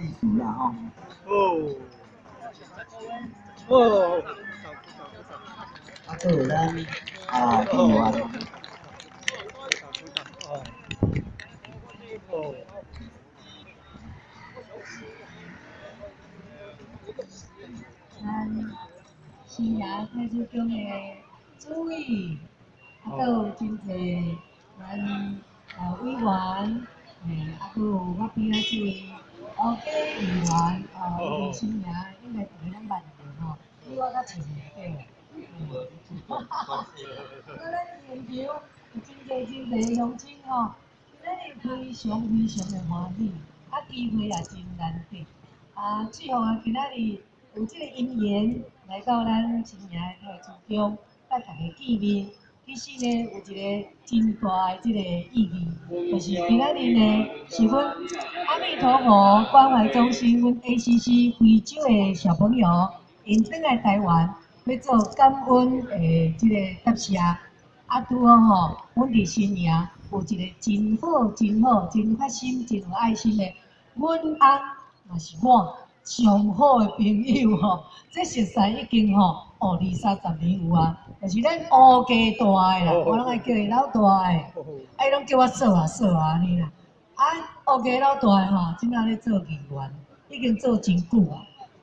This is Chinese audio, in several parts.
历史啦吼。哦。哦。啊，还有咱议员。哦。咱新衙派出所的主委，啊，还有真侪咱委员，啊，还有我边仔这位欧家议员，伊的新衙应该大家拢捌着吼，比我较清楚对。哈哈哈！咱现场有真侪乡亲吼，今仔日非常的欢喜，啊，机会也真难得。最后今仔日有这个因缘来到咱新营的派出所，甲大家见面。其实呢，有一个真大的这个意义，就是今仔日呢，是阮阿弥陀佛关怀中心，阮 ACC 非洲的小朋友，因转来台湾要做感恩的这个答谢。拄好吼，阮伫新营有一个真好、真发心、真有爱心的阮翁。嘛是我上好的朋友吼，这熟识已经吼20-30年有啊，就是咱乌家大的啦，我拢爱叫伊老大的，伊拢叫我嫂啊安尼啦。乌家老大的吼，即摆咧做议员，已经做真久啊，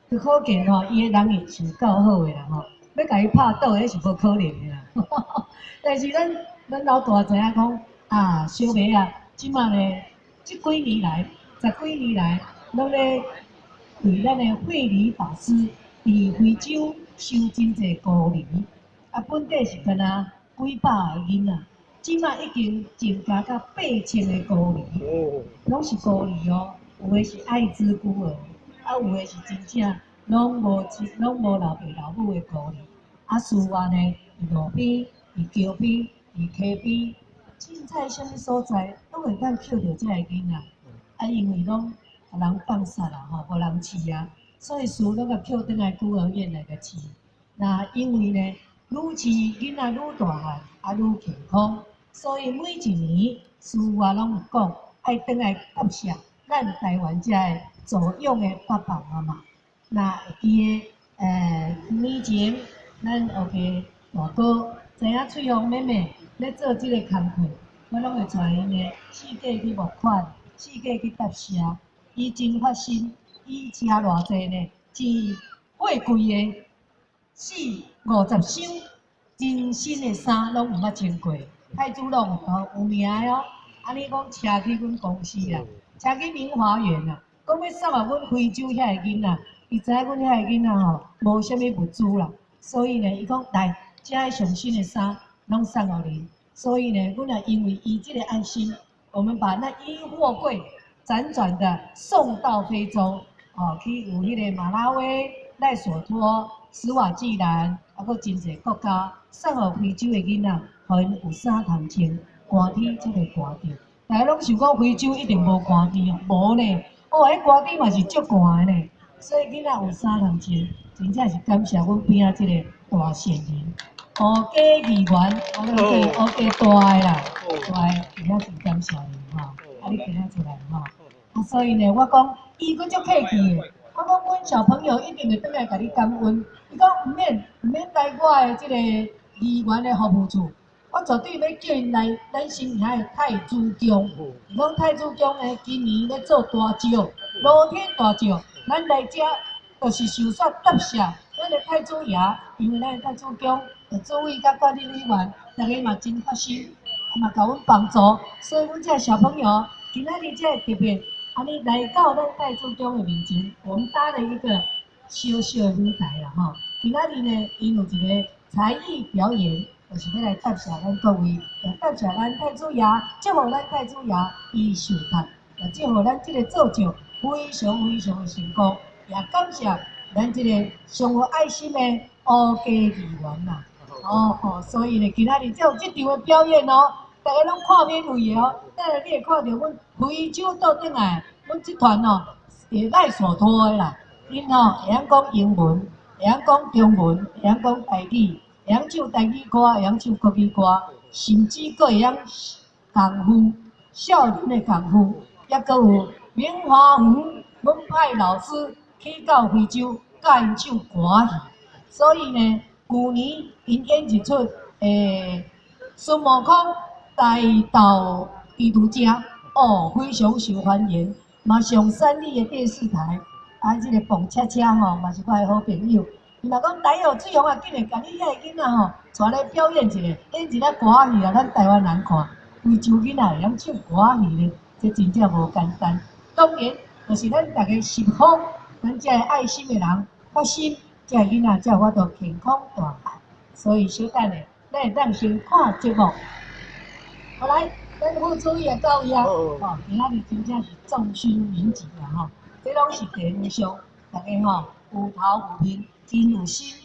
就可见吼，伊的人缘是够好的啦吼，要甲伊拍倒，迄是无可能的啦。但是咱老大知影讲小妹啊，即摆咧10几年来。拢咧为咱的慧理法师伫非洲收真侪孤儿，本地是敢若几百个囡仔，即摆已经增加到8000个孤儿，拢是孤儿哦，有诶是爱滋孤儿，有诶是真正拢无老爸老母诶孤儿，事外呢，伫路边、伫桥边、伫溪边，凊彩啥物所在，拢会当捡到遮个囡仔，因为拢。人放杀啦吼，无人饲啊，所以事拢甲捡转来孤儿院来甲饲。那因为呢，愈饲囡仔愈大汉，愈健康，所以每一年事外拢有讲，爱转来感谢咱台湾遮个助养的爸爸妈妈。那会记年前咱后家大哥知影翠红妹妹咧做即个工课，我拢会带因的四界去募款，四界去答谢。伊真发心，伊吃偌济呢？真贵的40-50箱真新的衫，拢毋捌穿过。太子拢有名的哦。安尼讲，车去阮公司啦，车去明华园啦，讲要送啊阮非洲遐个囡仔，伊知影阮遐个囡仔吼无啥物物资啦，所以呢，伊讲来，遮上新的衫拢送互恁。所以呢，阮也因为伊即个爱心，我们把那一货柜。辗转的送到非洲，去有迄个马拉维、赖索托、斯瓦季兰，阁真侪国家送互非洲的囡仔，互因有衫通穿，寒天才会寒着。大家拢想讲非洲一定无寒天哦，无呢，迄寒天嘛是足寒的呢。所以囡仔有衫通穿，真正是感谢阮边仔即个大善人，乌家议员，我拢叫乌家大的啦，大的真正是感谢你吼。你今仔出来吼，所以呢，我讲伊佫足客气的。我讲阮小朋友一定会倒来甲你感恩。伊讲毋免来我的即个议员的服务处，我绝对要叫因来咱新营的太子宫。伊讲太子宫呢，今年咧做大石，露天大石，咱来遮就是受煞答谢咱的太子爷，因为咱的太子宫的主委甲管理委员，大家嘛真发心。嘛，甲阮帮助，所以阮遮小朋友今仔日才会特别安尼来到咱太子宫的面前，我们搭了一个小小的舞台啦吼。今仔日呢，因有一个才艺表演，就是要来答谢咱各位，也答谢咱太子爷，祝福咱太子爷伊寿达，也祝福咱即个造就非常的成功，也感谢咱即个上有爱心的乌家议员啦。所以呢，今仔日才有即场的表演哦。大家拢看免费的哦，等下你会看到阮非洲倒转来，阮集团哦是赖所托的啦。因哦会晓讲英文，会晓讲中文，会晓讲台语，会晓唱台语歌，会晓唱国语歌，甚至佫会晓功夫，少林的功夫，也佫有明华园阮派老师去到非洲教因唱歌戏，所以呢，旧年因演一出孙悟空带到伊拄遮，哦，非常受欢迎，嘛上三立的电视台，即个彭恰恰吼，嘛是我的好朋友。伊嘛讲，台哦，水王啊，紧来甲你遐个囡仔吼，带来表演一下，演一个歌戏啊，咱台湾人看，非洲囡仔会晓唱歌戏咧，这真正无简单。当然，就是咱大家幸福，咱遮个爱心的人发心，遮个囡仔才有法度健康大汉。所以小等下，咱会当先看节目。好来，咱副主委也到位啊！哦，今仔日真正是众星云集啊！吼，这拢是地方上，大家吼有头有面，真有心。